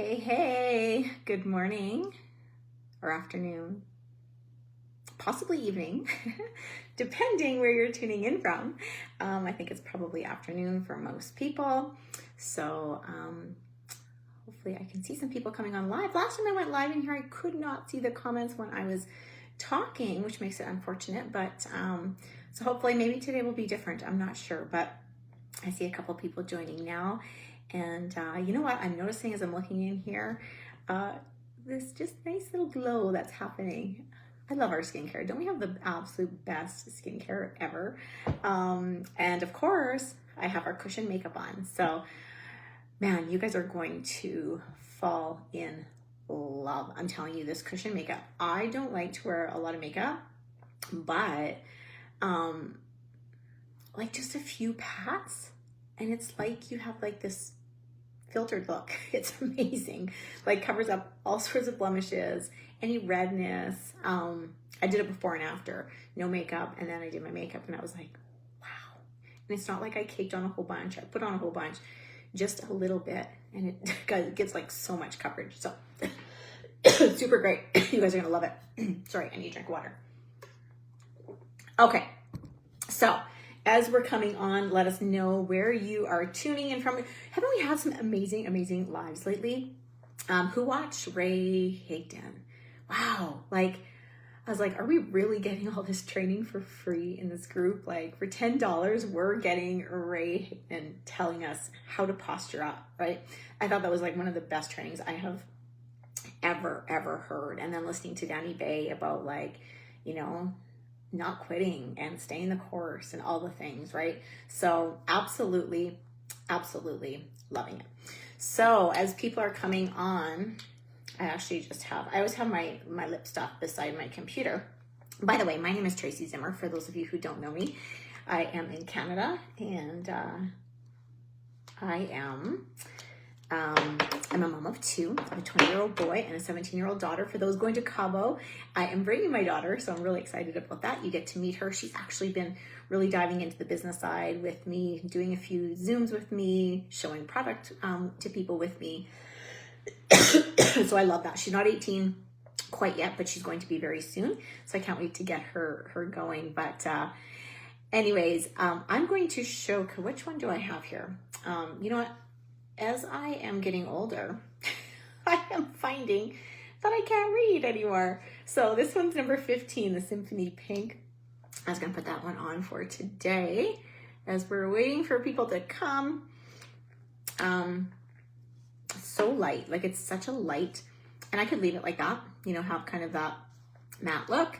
Hey, good morning or afternoon, possibly evening, depending where you're tuning in from. I think it's probably afternoon for most people. So hopefully I can see some people coming on live. Last time I went live in here, I could not see the comments when I was talking, which makes it unfortunate. But so hopefully maybe today will be different. I'm not sure, but I see a couple people joining now. And you know what I'm noticing as I'm looking in here? This just nice little glow that's happening. I love our skincare. Don't we have the absolute best skincare ever? And of course, I have our cushion makeup on. So, man, you guys are going to fall in love. I'm telling you, this cushion makeup. I don't like to wear a lot of makeup, but like just a few pats, and it's like you have like this filtered look. It's amazing. Like covers up all sorts of blemishes, any redness. I did it before and after, no makeup, and then I did my makeup and I was like, wow. And it's not like I caked on a whole bunch. I put on a whole bunch, just a little bit, and it gives like so much coverage. So super great. You guys are gonna love it. Sorry, I need to drink water. Okay, so as we're coming on, let us know where you are tuning in from. Haven't we had some amazing lives lately? Who watched Ray Higdon? Wow, like, I was like, are we really getting all this training for free in this group? Like for $10, we're getting Ray Higdon telling us how to posture up, right? I thought that was like one of the best trainings I have ever heard. And then listening to Danny Bay about like, you know, not quitting and staying the course and all the things, right? So absolutely loving it. So as people are coming on, I always have my lip stuff beside my computer. By the way, my name is Tracy Zimmer. For those of you who don't know me, I am in Canada, and I'm a mom of two. I have a 20-year-old boy and a 17-year-old daughter. For those going to Cabo, I am bringing my daughter, so I'm really excited about that. You get to meet her. She's actually been really diving into the business side with me, doing a few Zooms with me, showing product to people with me. So I love that. She's not 18 quite yet, but she's going to be very soon. So I can't wait to get her going. But anyways, I'm going to show, which one do I have here? You know what? As I am getting older, I am finding that I can't read anymore. So this one's number 15, the Symphony Pink. I was gonna put that one on for today as we're waiting for people to come. So light, like it's such a light, and I could leave it like that, you know, have kind of that matte look.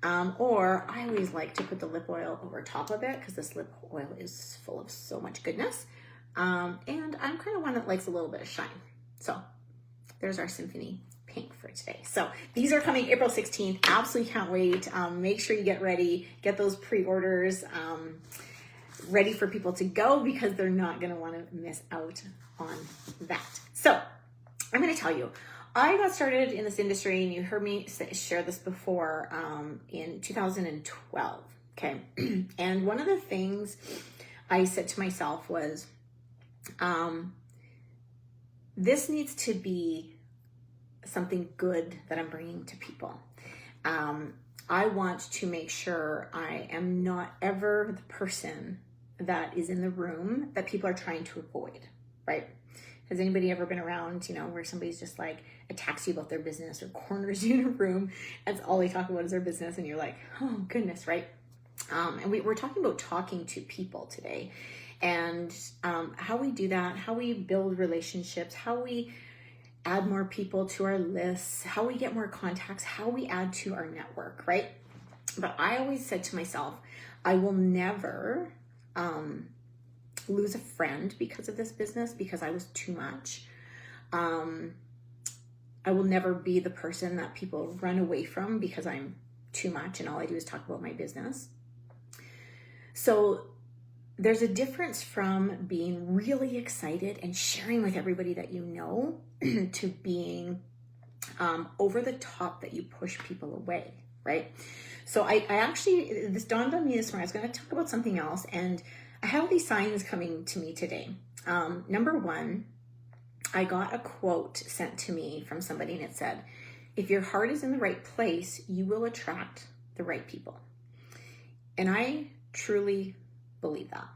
Or I always like to put the lip oil over top of it because this lip oil is full of so much goodness. And I'm kind of one that likes a little bit of shine. So there's our Symphony Pink for today. So these are coming April 16th. Absolutely can't wait. Make sure you get ready, get those pre-orders ready for people to go, because they're not going to want to miss out on that. So I'm going to tell you, I got started in this industry, and you heard me share this before, in 2012. Okay. And one of the things I said to myself was, this needs to be something good that I'm bringing to people. I want to make sure I am not ever the person that is in the room that people are trying to avoid, right? Has anybody ever been around, you know, where somebody's just like attacks you about their business or corners you in a room, and all they talk about is their business, and you're like, oh goodness, right? And we're talking about talking to people today. And how we do that, how we build relationships, how we add more people to our lists, how we get more contacts, how we add to our network, right? But I always said to myself, I will never lose a friend because of this business, because I was too much. I will never be the person that people run away from because I'm too much and all I do is talk about my business. So there's a difference from being really excited and sharing with everybody that you know to being over the top that you push people away, right? So I actually, this dawned on me this morning. I was going to talk about something else, and I have these signs coming to me today. Number one, I got a quote sent to me from somebody, and it said, if your heart is in the right place, you will attract the right people. And I truly believe that.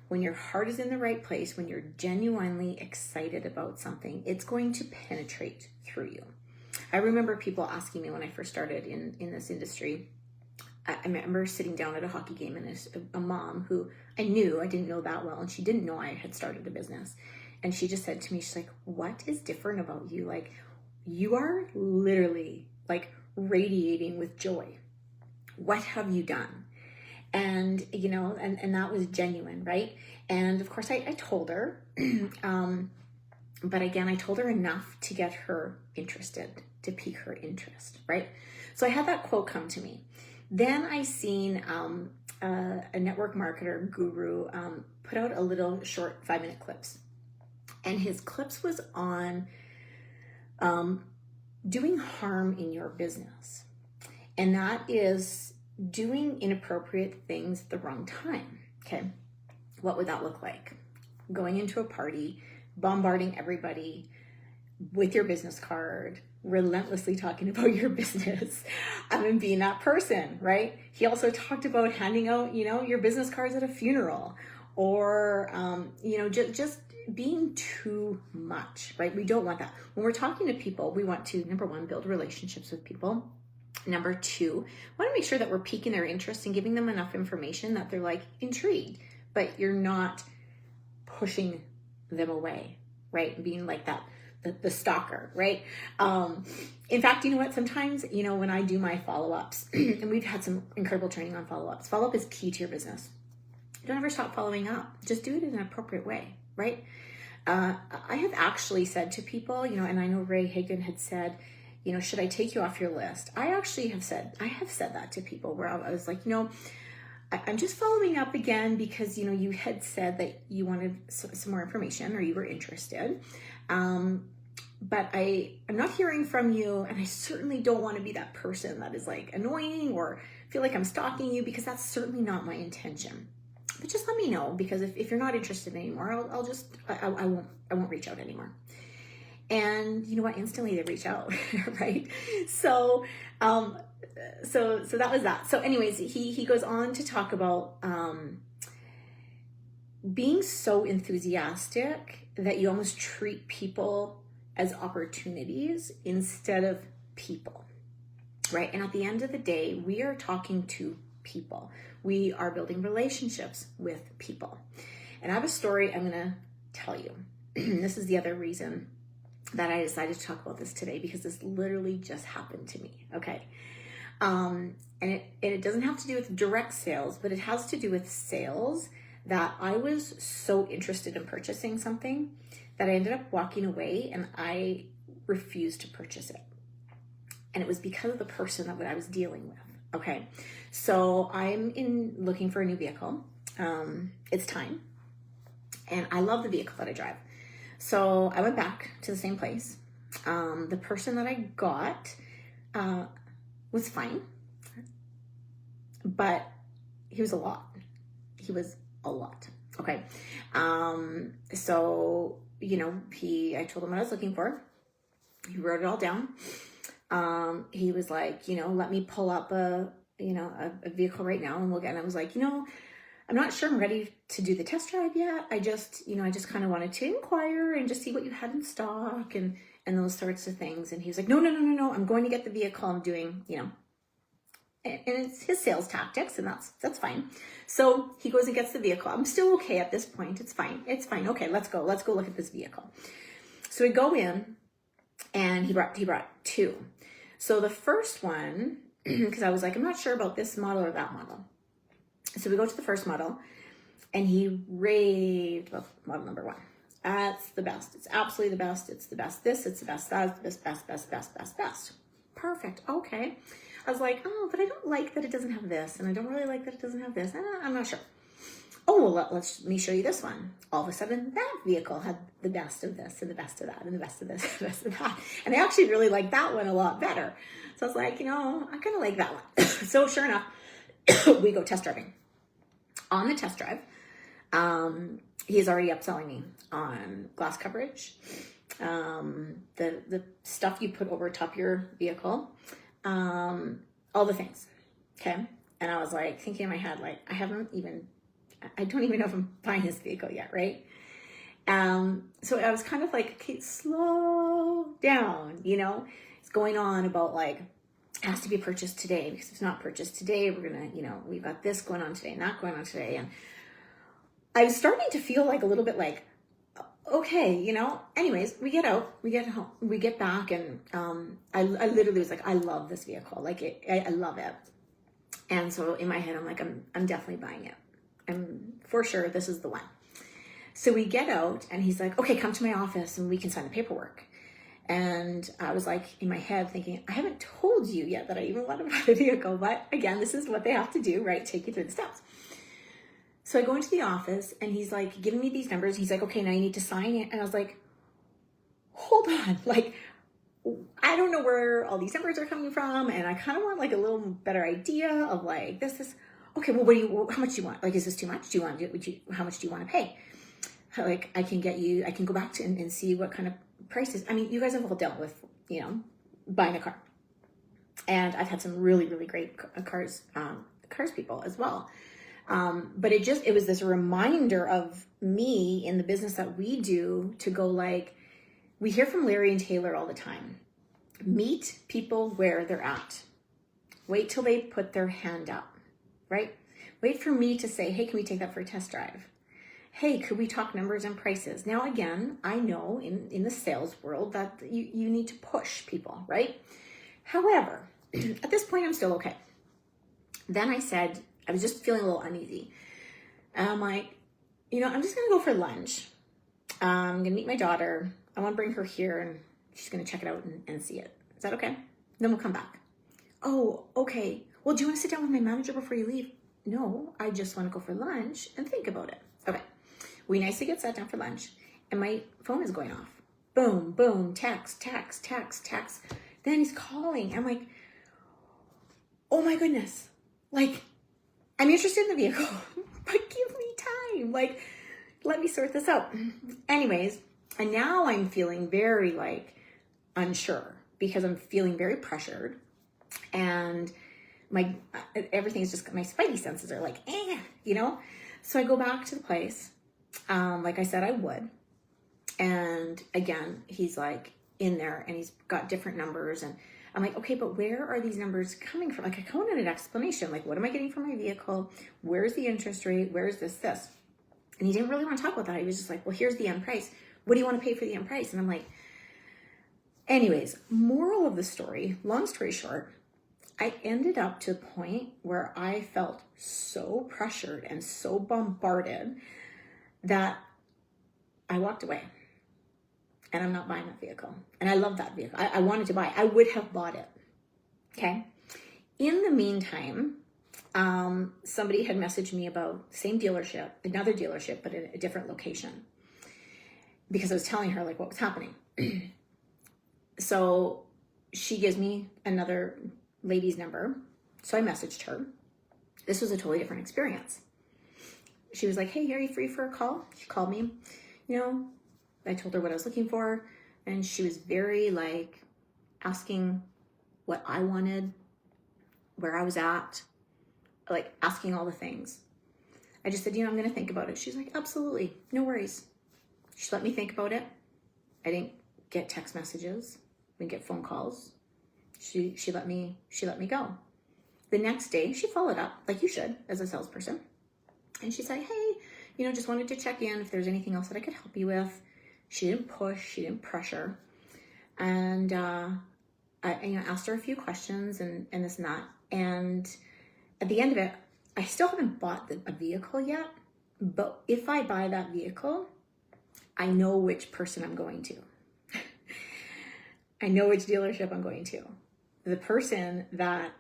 When your heart is in the right place, when you're genuinely excited about something, it's going to penetrate through you. I remember people asking me when I first started in this industry. I remember sitting down at a hockey game, and a mom who I didn't know that well, and she didn't know I had started a business. And she just said to me, she's like, what is different about you? Like, you are literally like radiating with joy. What have you done? And, you know, and that was genuine, right? And of course I told her, but again, I told her enough to get her interested, to pique her interest, right? So I had that quote come to me. Then I seen a network marketer guru put out a little short 5-minute clips. And his clips was on doing harm in your business. And that is doing inappropriate things at the wrong time, okay? What would that look like? Going into a party, bombarding everybody with your business card, relentlessly talking about your business, and being that person, right? He also talked about handing out, you know, your business cards at a funeral, or, you know, just being too much, right? We don't want that. When we're talking to people, we want to, number one, build relationships with people. Number two, want to make sure that we're piquing their interest and giving them enough information that they're like intrigued, but you're not pushing them away, right? Being like that, the stalker, right? In fact, you know what? Sometimes, you know, when I do my follow-ups, and we've had some incredible training on follow-ups. Follow-up is key to your business. Don't ever stop following up. Just do it in an appropriate way, right? I have actually said to people, you know, and I know Ray Hagan had said, you know, should I take you off your list? I have said that to people where I was like, you know, I'm just following up again because, you know, you had said that you wanted some more information or you were interested. But I'm not hearing from you, and I certainly don't want to be that person that is like annoying or feel like I'm stalking you, because that's certainly not my intention. But just let me know, because if you're not interested anymore, I won't reach out anymore. And you know what? Instantly they reach out, right? So that was that. So anyways, he goes on to talk about being so enthusiastic that you almost treat people as opportunities instead of people, right? And at the end of the day, we are talking to people. We are building relationships with people. And I have a story I'm going to tell you. This is the other reason that I decided to talk about this today, because this literally just happened to me, okay? And it doesn't have to do with direct sales, but it has to do with sales that I was so interested in purchasing something that I ended up walking away and I refused to purchase it. And it was because of the person that I was dealing with, okay? So I'm looking for a new vehicle. It's time. And I love the vehicle that I drive. So I went back to the same place. The person that I got was fine, but he was a lot. Okay. So, you know, I told him what I was looking for. He wrote it all down. He was like, you know, let me pull up a vehicle right now and we'll get, and I was like, you know, I'm not sure I'm ready to do the test drive yet. I just kind of wanted to inquire and just see what you had in stock and those sorts of things. And he was like, no, I'm going to get the vehicle. I'm doing, you know, and it's his sales tactics, and that's fine. So he goes and gets the vehicle. I'm still okay at this point. It's fine. Okay, let's go look at this vehicle. So we go in, and he brought two. So the first one, because I was like, I'm not sure about this model or that model. So we go to the first model, and he raved about model number one. That's the best. It's absolutely the best. It's the best this, it's the best that, it's the best. Perfect. Okay. I was like, oh, but I don't like that it doesn't have this, and I don't really like that it doesn't have this. I'm not sure. Oh, well, let me show you this one. All of a sudden, that vehicle had the best of this, and the best of that, and the best of this, and the best of that. And I actually really liked that one a lot better. So I was like, you know, I kind of like that one. So sure enough, we go test driving. On the test drive, he is already upselling me. on glass coverage, the stuff you put over top your vehicle, all the things. Okay. And I was like thinking in my head, like, I don't even know if I'm buying this vehicle yet, right? So I was kind of like, okay, slow down, it's going on about like, it has to be purchased today, because if it's not purchased today, we're going to, we've got this going on today, not going on today. And I was starting to feel like a little bit like, okay, anyways, we get out, we get home, we get back. And, I literally was like, I love this vehicle. Like I love it. And so in my head, I'm like, I'm definitely buying it. I'm for sure, this is the one. So we get out and he's like, okay, come to my office and we can sign the paperwork. And I was like in my head thinking, I haven't told you yet that I even want to buy the vehicle. But again, this is what they have to do, right? Take you through the steps. So I go into the office and he's like giving me these numbers. He's like, okay, now you need to sign it. And I was like, hold on. Like, I don't know where all these numbers are coming from. And I kind of want like a little better idea of like, this, okay, well, how much do you want? Like, is this too much? How much do you want to pay? Like, I can go back to and see what kind of prices. I mean, you guys have all dealt with, buying a car. And I've had some really, really great cars people as well. But it was this reminder of me in the business that we do to go like, we hear from Larry and Taylor all the time. Meet people where they're at. Wait till they put their hand up, right? Wait for me to say, hey, can we take that for a test drive? Hey, could we talk numbers and prices? Now, again, I know in the sales world that you need to push people, right? However, at this point, I'm still okay. Then I said, I was just feeling a little uneasy. And I'm like, I'm just going to go for lunch. I'm going to meet my daughter. I want to bring her here and she's going to check it out and see it. Is that okay? Then we'll come back. Oh, okay. Well, do you want to sit down with my manager before you leave? No, I just want to go for lunch and think about it. Okay. We nicely get sat down for lunch and my phone is going off. Boom, boom, text. Then he's calling. I'm like, oh my goodness. Like, I'm interested in the vehicle, but give me time. Like, let me sort this out. Anyways, and now I'm feeling very like unsure because I'm feeling very pressured and everything's just, my spidey senses are like, So I go back to the place. Like I said, I would. And again, he's like in there and he's got different numbers and I'm like, okay, but where are these numbers coming from? Like I wanted an explanation. Like, what am I getting from my vehicle? Where's the interest rate? Where's this? And he didn't really want to talk about that. He was just like, well, here's the end price. What do you want to pay for the end price? And I'm like, anyways, moral of the story, long story short, I ended up to a point where I felt so pressured and so bombarded that I walked away. And I'm not buying that vehicle. And I love that vehicle. I wanted to buy it. I would have bought it. Okay. In the meantime, somebody had messaged me about the same dealership, another dealership, but in a different location. Because I was telling her like what was happening. So she gives me another lady's number. So I messaged her. This was a totally different experience. She was like, hey, are you free for a call? She called me, I told her what I was looking for, and she was very like asking what I wanted, where I was at, like asking all the things. I just said, I'm going to think about it. She's like, absolutely, no worries. She let me think about it. I didn't get text messages. I didn't get phone calls. She let me go. The next day, she followed up like you should as a salesperson, and she said, hey, just wanted to check in if there's anything else that I could help you with. She didn't push, she didn't pressure. And I asked her a few questions and this and that. And at the end of it, I still haven't bought a vehicle yet. But if I buy that vehicle, I know which person I'm going to. I know which dealership I'm going to. The person that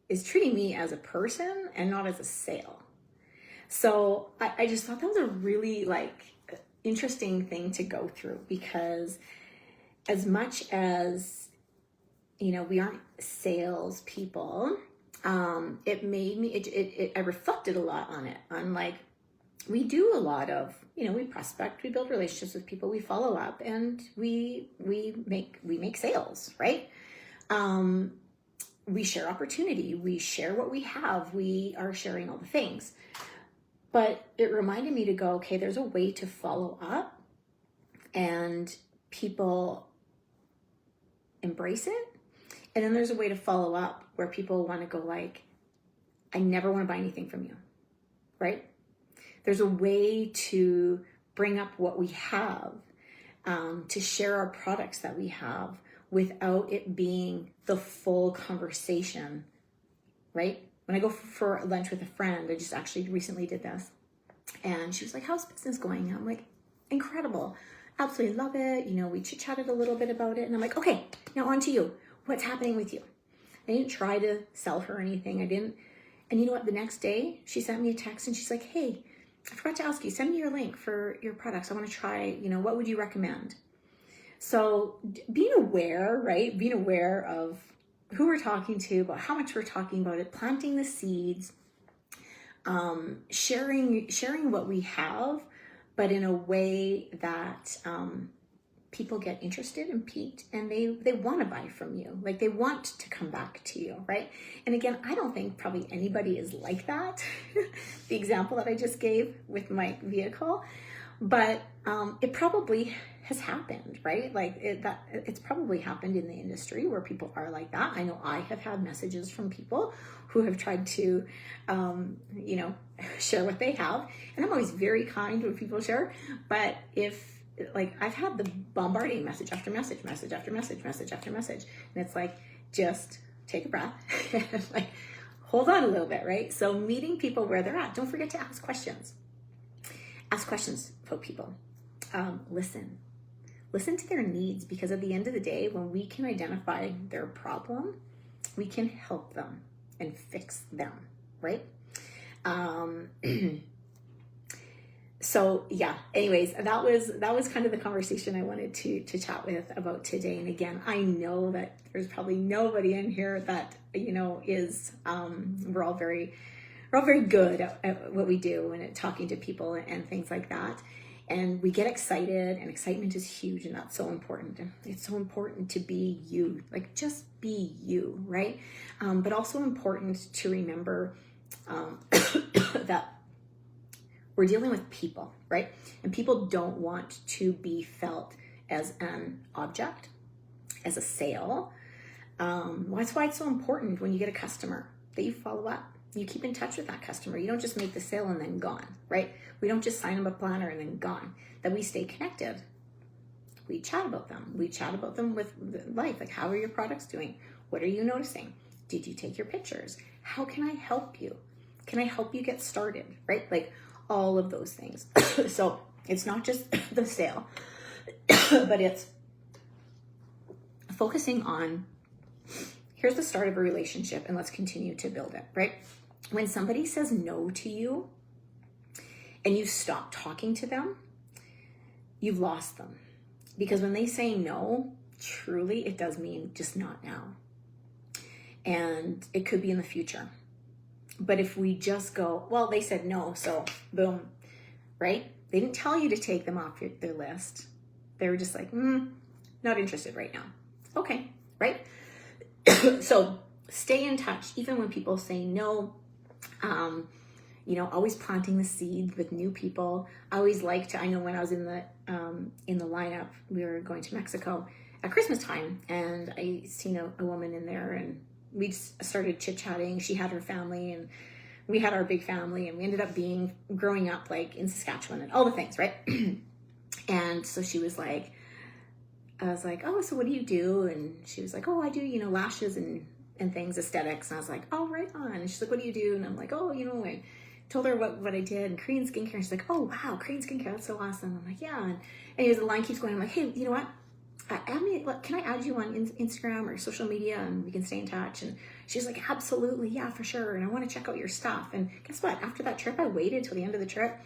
is treating me as a person and not as a sale. So I just thought that was a really interesting thing to go through, because as much as we aren't sales people, it made me I reflected a lot on it, on like we do a lot of, we prospect, we build relationships with people, we follow up, and we make sales, right? We share opportunity, we share what we have, we are sharing all the things. But it reminded me to go, okay, there's a way to follow up and people embrace it. And then there's a way to follow up where people want to go like, I never want to buy anything from you, right? There's a way to bring up what we have, to share our products that we have without it being the full conversation, right? When I go for lunch with a friend, I just actually recently did this, and she was like, how's business going? And I'm like, incredible. Absolutely love it. We chit-chatted a little bit about it, and I'm like, okay, now on to you. What's happening with you? I didn't try to sell her anything. I didn't. And you know what? The next day, she sent me a text, and she's like, hey, I forgot to ask you, send me your link for your products. I want to try, what would you recommend? So being aware, right? Being aware of who we're talking to, about how much we're talking about it, planting the seeds, sharing what we have, but in a way that people get interested and piqued, and they want to buy from you. Like, they want to come back to you, right? And again, I don't think probably anybody is like that. The example that I just gave with my vehicle, but it probably has happened, right? Like it's probably happened in the industry where people are like that. I know I have had messages from people who have tried to, share what they have. And I'm always very kind when people share, but I've had the bombarding message after message, message after message, message after message. And it's like, just take a breath, like hold on a little bit, right? So meeting people where they're at. Don't forget to ask questions. Ask questions for people. Listen to their needs, because at the end of the day, when we can identify their problem, we can help them and fix them, right? So yeah, anyways, that was kind of the conversation I wanted to chat with about today. And again, I know that there's probably nobody in here that, is, we're all very good at what we do and at talking to people and things like that. And we get excited, and excitement is huge, and that's so important. It's so important to be you, like just be you, right? But also important to remember that we're dealing with people, right? And people don't want to be felt as an object, as a sale. That's why it's so important when you get a customer that you follow up. You keep in touch with that customer. You don't just make the sale and then gone, right? We don't just sign them a planner and then gone. That we stay connected. We chat about them. We chat about them with life. Like, how are your products doing? What are you noticing? Did you take your pictures? How can I help you? Can I help you get started, right? Like all of those things. So it's not just the sale, but it's focusing on, here's the start of a relationship and let's continue to build it, right? When somebody says no to you and you stop talking to them, you've lost them. Because when they say no, truly, it does mean just not now. And it could be in the future. But if we just go, well, they said no, so boom, right? They didn't tell you to take them off their list. They were just like, not interested right now. Okay, right? So stay in touch, even when people say no. Always planting the seed with new people. I always like to, I know when I was in the lineup, we were going to Mexico at Christmas time, and I seen a woman in there, and we just started chit-chatting. She had her family, and we had our big family, and we ended up growing up like in Saskatchewan and all the things, right? And so she was like, I was like, oh, so what do you do? And she was like, oh, I do, lashes and things, aesthetics. And I was like, oh, right on. And she's like, what do you do? And I'm like, oh, I told her what I did, and Korean skincare. And she's like, oh, wow, Korean skincare, that's so awesome. I'm like, yeah. And anyways, the line keeps going. I'm like, hey, you know what? Can I add you on Instagram or social media, and we can stay in touch? And she's like, absolutely, yeah, for sure. And I want to check out your stuff. And guess what? After that trip, I waited till the end of the trip,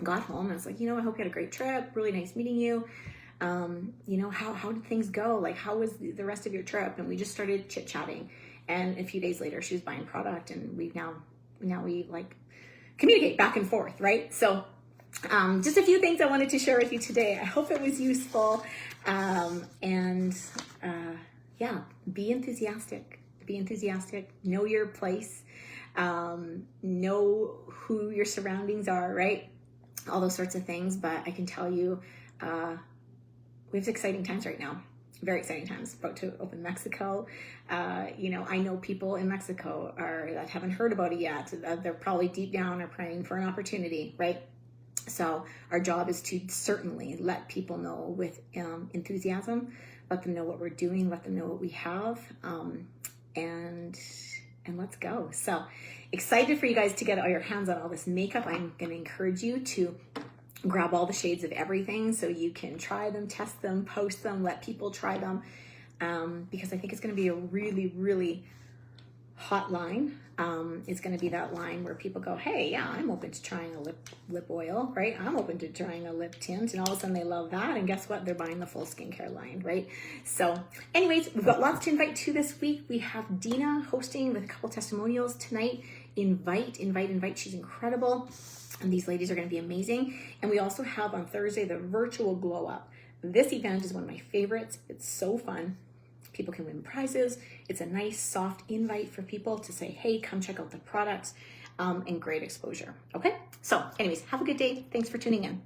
got home, and I was like, I hope you had a great trip. Really nice meeting you. How did things go? Like, how was the rest of your trip? And we just started chit-chatting. And a few days later, she was buying product, and we communicate back and forth, right? So just a few things I wanted to share with you today. I hope it was useful. Yeah, be enthusiastic. Be enthusiastic. Know your place. Know who your surroundings are, right? All those sorts of things. But I can tell you, we have exciting times right now. Very exciting times. About to open Mexico. I know people in Mexico that haven't heard about it yet. They're probably deep down are praying for an opportunity, right? So our job is to certainly let people know with enthusiasm, let them know what we're doing, let them know what we have, and let's go. So excited for you guys to get all your hands on all this makeup. I'm going to encourage you to grab all the shades of everything so you can try them, test them, post them, let people try them, because I think it's going to be a really, really hot line. It's going to be that line where people go, hey, yeah, I'm open to trying a lip oil, right? I'm open to trying a lip tint, and all of a sudden they love that, and guess what? They're buying the full skincare line, right? So anyways, we've got lots to invite to this week. We have Dina hosting with a couple testimonials tonight. Invite. She's incredible, and these ladies are going to be amazing. And we also have on Thursday the virtual glow up. This event is one of my favorites. It's so fun. People can win prizes. It's a nice, soft invite for people to say, hey, come check out the products, and great exposure. Okay? So anyways, have a good day. Thanks for tuning in.